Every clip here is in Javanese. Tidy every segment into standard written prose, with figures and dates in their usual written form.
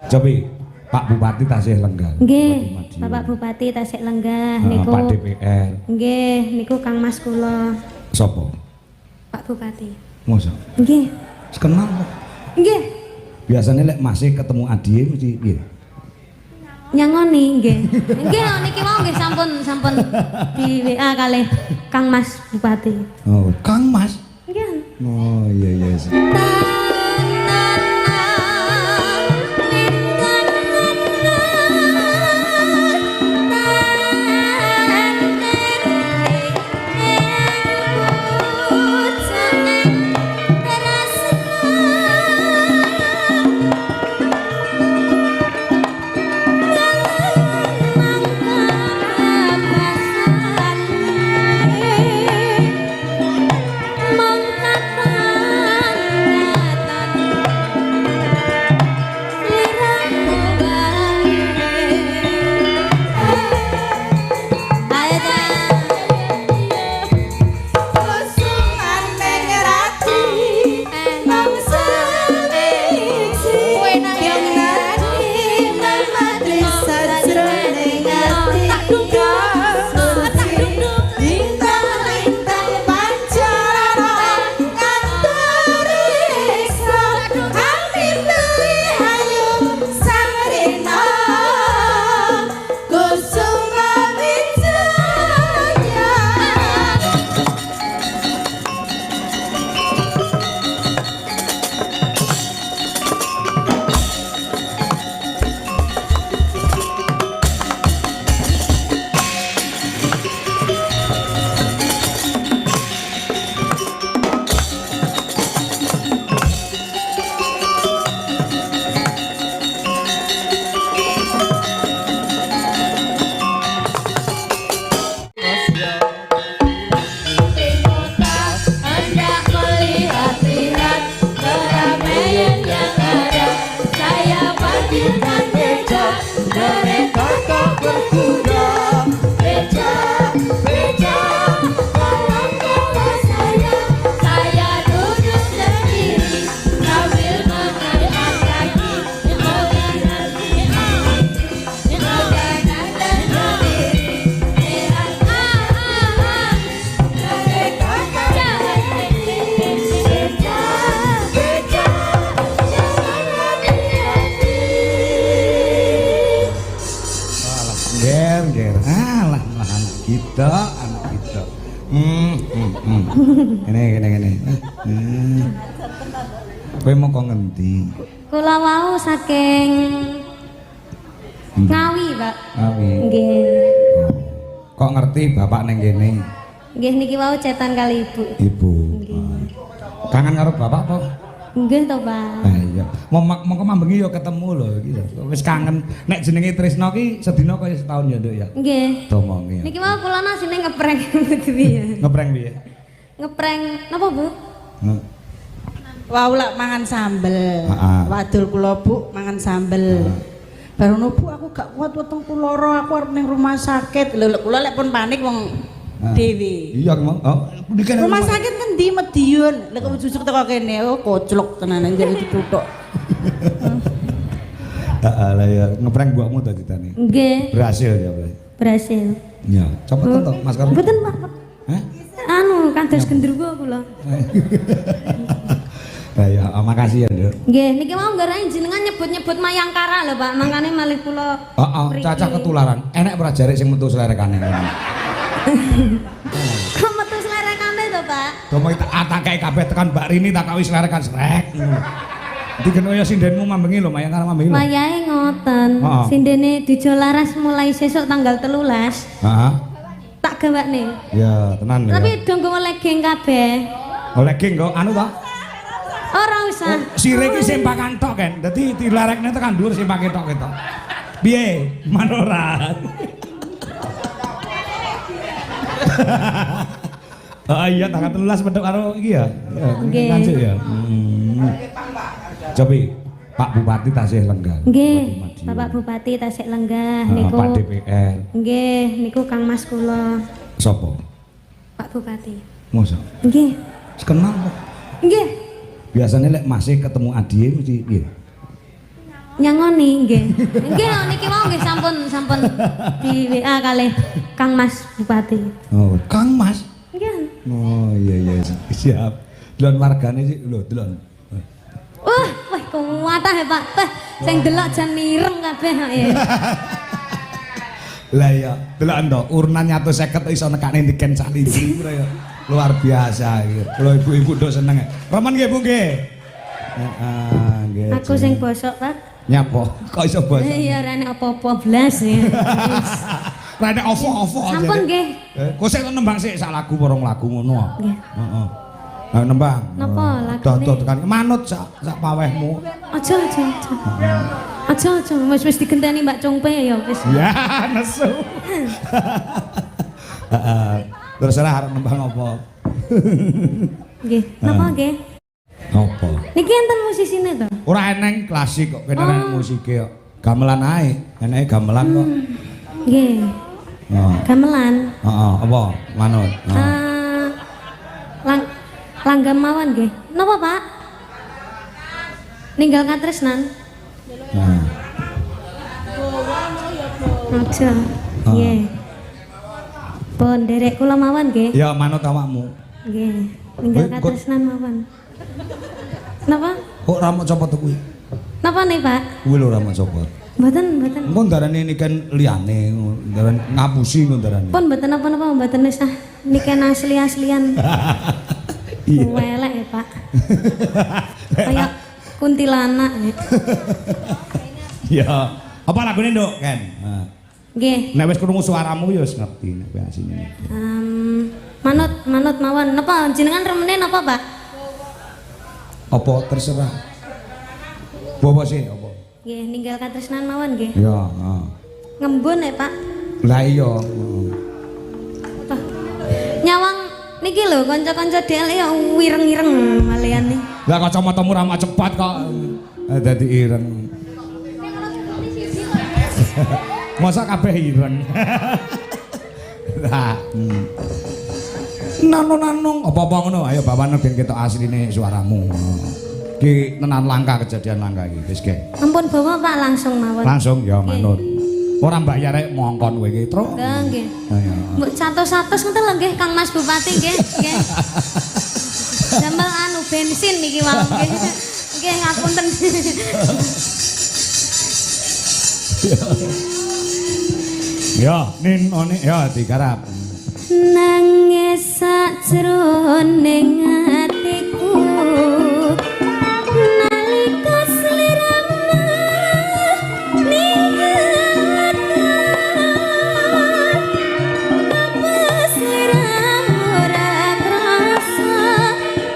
Cobi Pak Bupati tasih lenggah. Nggih, Bapak Bupati tasik lenggah niku. Pak DPR. Nggih, niku Kang Mas kula. Sopo? Pak Bupati. Mosok? Nggih. Kenal kok. Nggih. Biasanya lek masih ketemu adie mesti piye? Nyangoni nggih. Nggih niki mau nggih sampun di WA kalih Kang Mas Bupati. Oh, Kang Mas. Nggih. Oh, iya iya. Anak kita. Gini. Kowe mau kok ngendi? Kula wau saking Ngawi, Pak. Ngawi. Nggih. Kok ngerti bapak neng kene? Nggih niki wau cetan kali Ibu. Ibu. Kangen karo bapak apa? Nggih to, Pak. Nah iya. Mongko mambengi yo ketemu lho iki lho. Wis kangen. Nek jenenge Trisno ki sedina kaya setahun ya, Nduk ya. Nggih. Domongi. Niki mau kula asine ngeprank piye? Ngeprank piye? Ngeprank napa, Bu? Wau lak mangan sambel. Wadul kula Bu mangan sambel. Baru Bu aku gak kuat wetengku loro, aku arep ning rumah sakit. Lho kula lek pun panik wong dhewe. Iya, rumah sakit ngendi Medion. Lek kok jusuk teko kene, oh koclok tenanan jadi dituthuk. Heeh, lah ya ngeprank mbokmu tadi tani. Nggih. Berhasil ya, Pak. Berhasil. Ya, coba tonton masker. Mboten, Pak. Hah? Anu, kados genderuwo kula. Lah ya, makasih ya, Nduk. Nggih, niki mau nggarai jenengan nyebut-nyebut Mayangkara lho, Pak. Mangkane malih kula. Heeh, cacah ketularan. Enek ora jarik sing metu slerekane. Kok metu slerekane to, Pak? Domo tak atake kabeh tekan Mbak Rini tak kawis slerekan srek. Dikeno ya sindenmu mambengi lho, Mayangkara mambengi lho. Wayahe ngoten. Sindene dijo laras mulai sesuk tanggal 13. Heeh. Tak gawakne. Ya, tenan ya. Tapi do nggawa legging kabeh. Oh, legging kok anu to? Ora usah. Sire iki sempakan tok kan. Dadi dilarekne tekan dhuwur sempake tok ketok. Piye? Manorat. Oh iya tanggal 13 bedok karo iki ya. Nggih. Ya. Cobi Pak Bupati tasih lenggah. Nggih, Bapak Bupati tasik lenggah niku. Pak DPR. Nggih, niku Kang Mas kula. Sopo? Pak Bupati. Mosok? Nggih. Kenal kok. Nggih. Biasanya lek masih ketemu adie mesti piye? nyangoni nggih. Nggih niki mau nggih sampun di WA kalih Kang Mas Bupati. Oh, Kang Mas. Nggih. Oh iya siap. Delon wargane sih lho delon. Wah kuat ah Pak. Sing delok jan mireng kabeh ya. Lah iya, delok ndo urunan 150 iso nekane diken saliji ya. Luar biasa iki. Kula ibu-ibu do seneng. Roman nggih Bu nggih. Heeh, nggih. Aku sing bosok, Pak. Nyapa? Kok iso bosok? Iya, rene apa-apa blas ya. Rene ovo-ovo. Sampun nggih. Kok sik nembang sik sak lagu porong lagu ngono. Nggih. Heeh. Lah nembang. Napa lagune? Tonton tekan manut sak pawehmu. Aja. Aja, wis digenteni Mbak Congpe ya wis. Ya, nesu. Heeh. Terserah arep nembang apa. Nggih, napa nggih? Apa? Niki enten musisine to? Ora eneng klasik kok, kene eneng musike kok. Gamelan ae, eneke gamelan kok. Nggih. Heeh. Gamelan. Heeh, apa? Manut. Langgam mawon nggih. Napa, Pak? Ninggal katresnan. Nah. Aja. Nggih. Pun derek kula mawon nggih. Ya manut awakmu. Nggih. Ninggal katresnan mawon. Napa? Kok ramuk copot kuwi? Napa nih, Pak? Kuwi lho ramuk copot. Mboten. Engko ndarane niken liyane, ndarane ngapusi engko ndarane. Pun mboten apa-apa, mboten wis ah niken asli-aslian. Iya. Welek ya, Pak. Kayak kuntilanak. Ya. Apa lagune, Nduk? Ken. Nah. Nggih. Nek wis krungu suaramu ya wis ngerti nek kowe asine. Manut mawon. Napa jenengan remene napa, Pak? Apa terserah. Bawa sih apa? Nggih, ninggal katresnan mawon nggih. Ya, heeh. Ngembun ya, Pak. Lah iya. Apa? Nyawang niki lho kanca-kanca DL ya wireng-ireng malian nih. Lah kacamatamu ramah cepat kok. Dadi ireng. Masa kabeh ireng. Lah. Nanung apa-apa ngono. Ayo bawane ben ketok asline suaramu. Ki tenan langka kejadian langka iki. Wis ge. Ampun bawa Pak langsung mawon. Langsung ya manut. Ora mbayar rek mongkon kowe iki, Tru. Lah nggih. Ayo. Mbok 100 ngoten lho nggih Kang Mas Bupati nggih. Nggih. Jambal anu bensin niki wae nggih. Nggih ngapunten. Ya, nin one ya digarap. Nangis sajroning atiku nalika sliramu ninggal apa sliramu ora krasa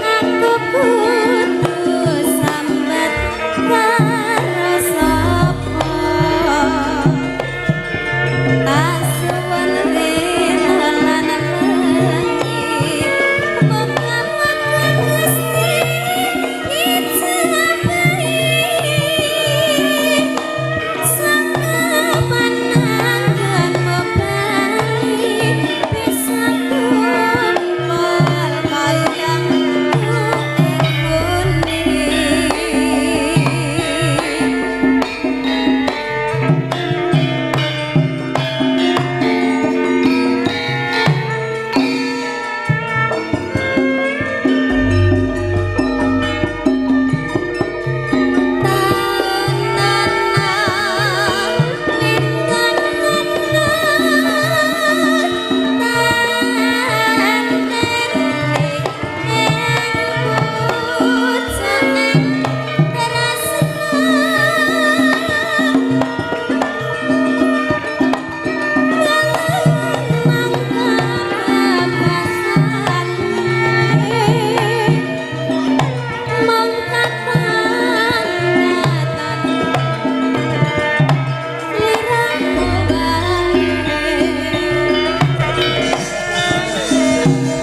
aku kudu sambat karo sapa asuhan rela lan bengi mongkon Gusti ijabahi sang pananggan mobali bisa kumpul kayang ibune.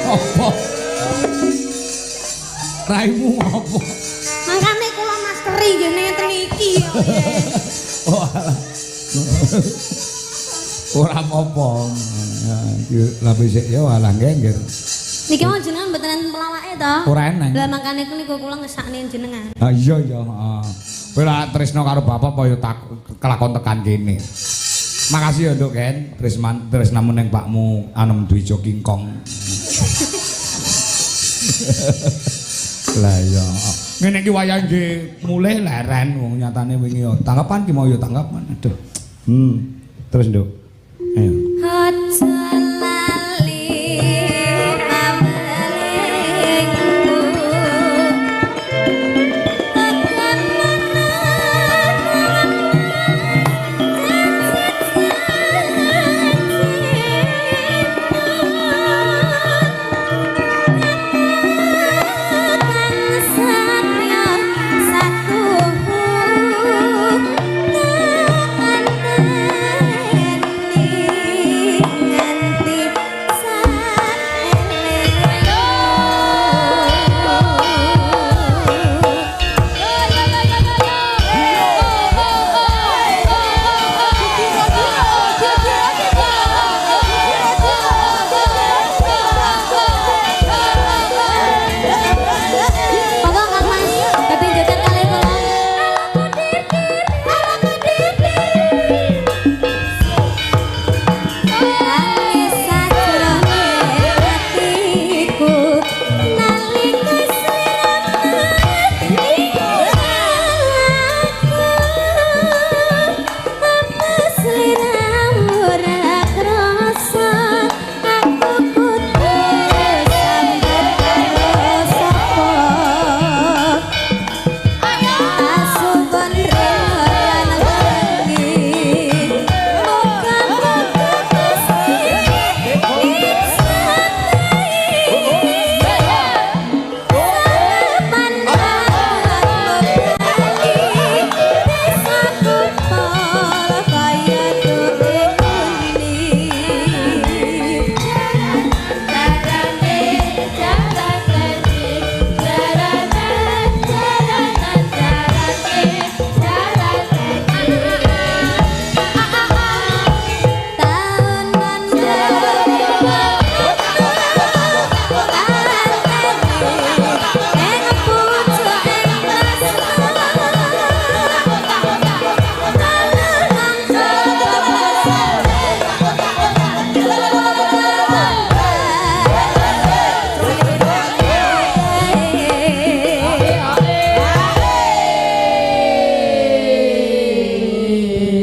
Apa? Raimu apa? Makane kula masteri ngene ngeten iki ya. Oh, alah. Ora apa-apa. Ya, iki labe sik ya alah ngengger. Niki mau jenengan mboten enten pelawake to? Ora eneng. Lah makane niku kula ngesakne jenengan. Ah iya ya, heeh. Kowe lak tresno karo bapak apa ya tak kelakon tekan kene. Makasih ya Nduk Ken, tresnamu ning Pakmu Anem Dwijo Kingkong. Lah ya. Ngene iki wayah nggih mulih leren wong nyatane wingi ya. Tanggapan ki mau ya tanggapan. Aduh. Terus Nduk. Ayo. Aja lali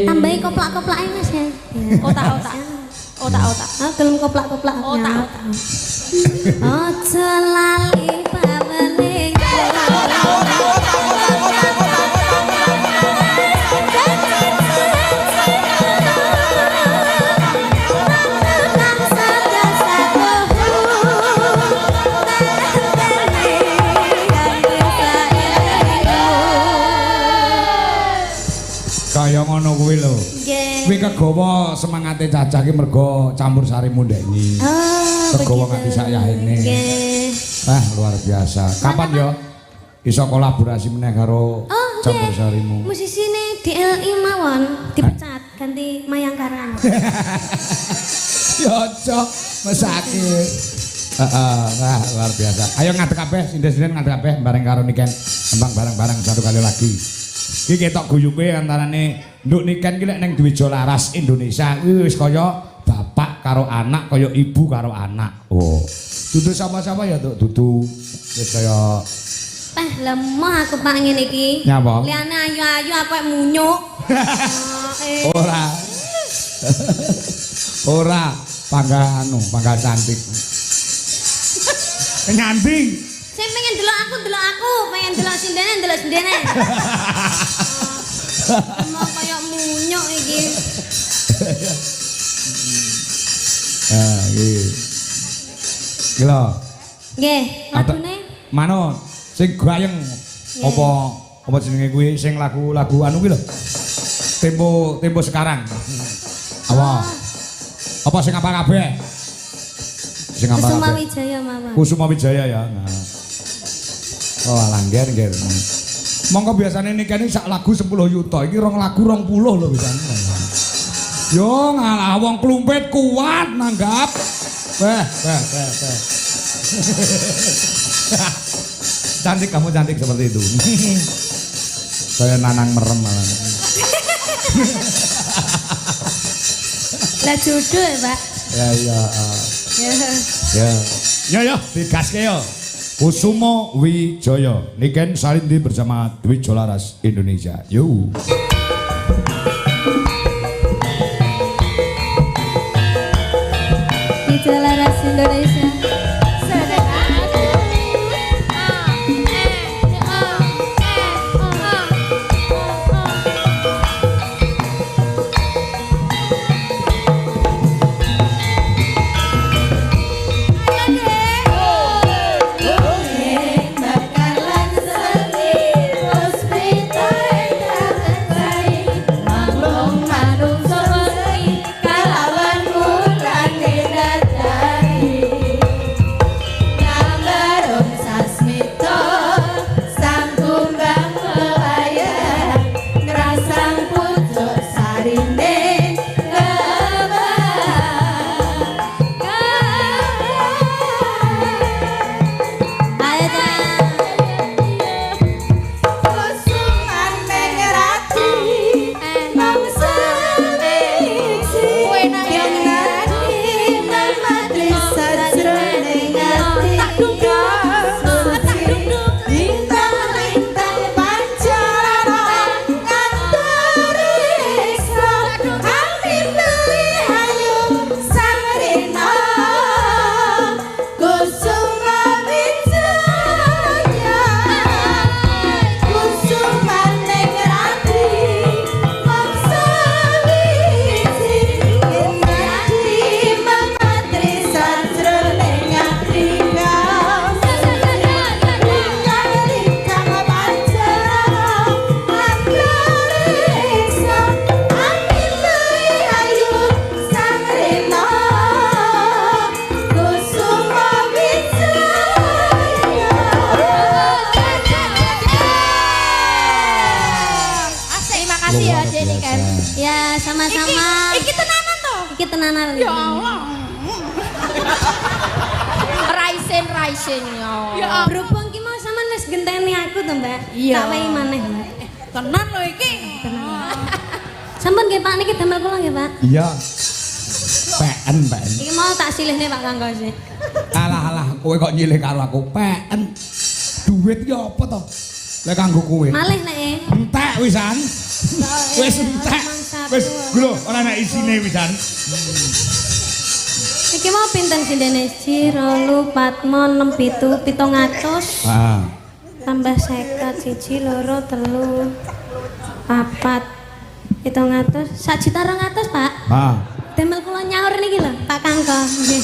pamrihku tekan gelem koplak-koplak otak. Aja lali pamrihku kaya ngono kuwi lho. nggih. Kuwi kegawa semangate cacah ki mergo campur sari mundhengi. Kegawa nganti sak yahene. Nggih. Wah, luar biasa. Kapan yo iso kolaborasi meneh karo campur sarimu? Musisine DLI mawon dipecat ganti Mayang Karan. Yo cok, mesake. Wah, luar biasa. Ayo ngadeg kabeh, sinden-sinden ngadeg kabeh bareng karo Niken. Embang bareng-bareng satu kali lagi. Iki ketok guyuke antarane Nduk Niken ki lek ning Dwijo Laras Indonesia kuwi wis kaya bapak karo anak, kaya ibu karo anak. Oh. Dudu sama-sama ya dudu wis kaya Lemah aku pak ngene iki. Nyapa? Liane ayu-ayu apa munyuk. Ora. Ora, pangga cantik. Kenyanding. Sing pengen delok aku, pengen delok sindene. Mau kaya munyuk iki. Iki. Gila. Nggih, lagune Mano sing gayeng apa jenenge kuwi sing lagu-lagu anu kuwi lho. Tempo sekarang. Apa sing apa kabeh? Sing apa Kusuma kabeh? Wijaya mawon. Kusuma Wijaya ya. Nah. Oh, langgar nggih. Monggo biasane Niken iki sak lagu 10 yuta. Iki 2 lagu 20 lho biasane. Yo ngalah wong klumpit kuat nanggap. Beh. Cantik, kamu cantik seperti itu. Kaya nanang merem malah. Lah jodoh ya, Pak. Ya iya. Ya. Ya. Ya ya, digaske yo. Kusumo Wijaya. Niken Salindi bersama Dwi Jolaras Indonesia. Yo. Dwi Jolaras Indonesia. Ya, sama-sama. Iki tenanan toh? Iki tenanan. Ya Allah. Raisen ya. Ya berhubung ki mau sampean wis genteni aku to, Mbak. Iya. Tak wehi maneh. tenan lho iki. Sampun nggih Pak niki damel kula nggih, Pak. Iya. PN. Iki mau tak silihne Pak Kanggo sih. Alah kowe kok nyilih karo aku. PN. Duit iki apa to? Lek kanggo kowe. Malih nek entek wisan. Wis entek. Wis lho ora ana isine wisan. Iki mau pinten sindene? Jiro 4 6 7 700. Ah. Tambah 50 1 2 3 4 700 1.200.000 Pak. Ah. Demel kula nyaur niki lho Pak Kangko. Nggih.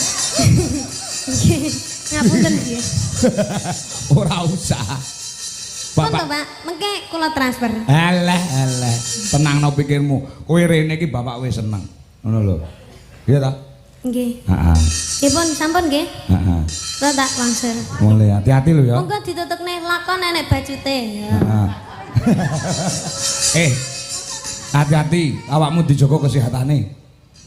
Nggih. Ngapunten nggih. Ora usah. Bapak, Pak, mengke kula transfer. Eleh. Tenangno pikirmu. Kowe rene iki bapak wis seneng. Ngono lho. Iya ta? Nggih. Heeh. Nggih pun sampun nggih. Heeh. Kula tak langsir. Mulai hati-hati lho ya. Monggo ditutupne lakon enek bajute ya. Heeh. Hati-hati, awakmu dijogo kesehatane.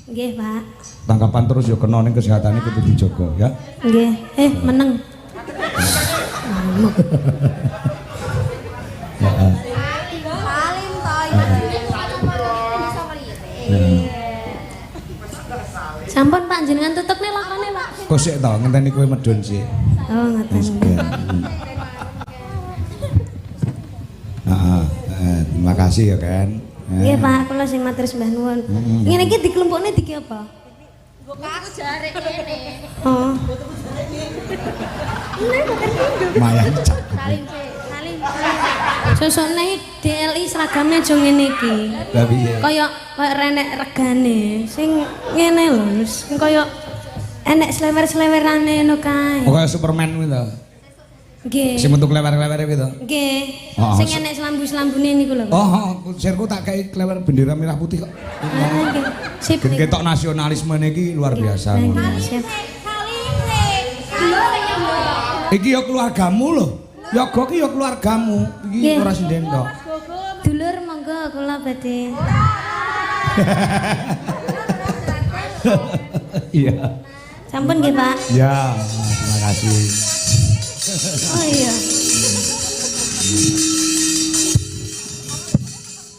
Nggih, Pak. Tangkapan terus ya kena ning kesehatane kudu dijogo ya. Nggih. Meneng. Heeh. Sampun Pak jenengan tutupne lakone, Pak. Kok sik to ngenteni kowe medun sih. Oh, ngoten. Terima kasih ya kan. Nggih, Pak, kula sing matur sembah nuwun. Ngene iki dikelompokne diki apa? Aku jare kene. Oh. Mayan cak. Saling. Sosone DLI seragamnya aja ngene iki. Lah piye? Kaya renek regane sing ngene lho, sing kaya enek slewer-slewerane ngono kae. Oh kaya Superman kuwi to. Nggih. Sing bentuk lewer-lewere kuwi to. Nggih. Oh, Sing enek selambu-selambune niku lho. Oh, sirku tak kei klewer bendera merah putih kok. Nggih. Sip. Gen ketok nasionalisme niki luar biasa. Sip. Iki ya keluargamu lho. Yoga ki ya keluargamu. Iki ora sinden tok. Dulur monggo kula badhe. Iya. Sampun nggih, Pak. Ya, terima kasih. Oh iya.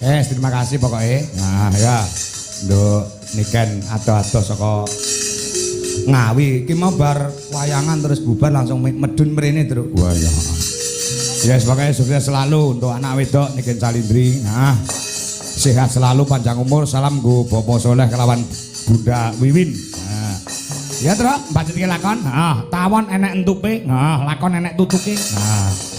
Terima kasih pokoknya. Nah, ya. Nduk niken ado-ado saka Ngawi. Iki mau bar wayangan terus bubar langsung medun mrene terus. Wah ya. Ya sebagai sukses selalu untuk anak wedok niken Salindri. Nah, sehat selalu panjang umur. Salam go Bapak Soleh kelawan Bunda Wiwin. Nah. Ya terus mbak lakon. Nah, tawon enek entupe. Nah, lakon enek tutuke. Nah.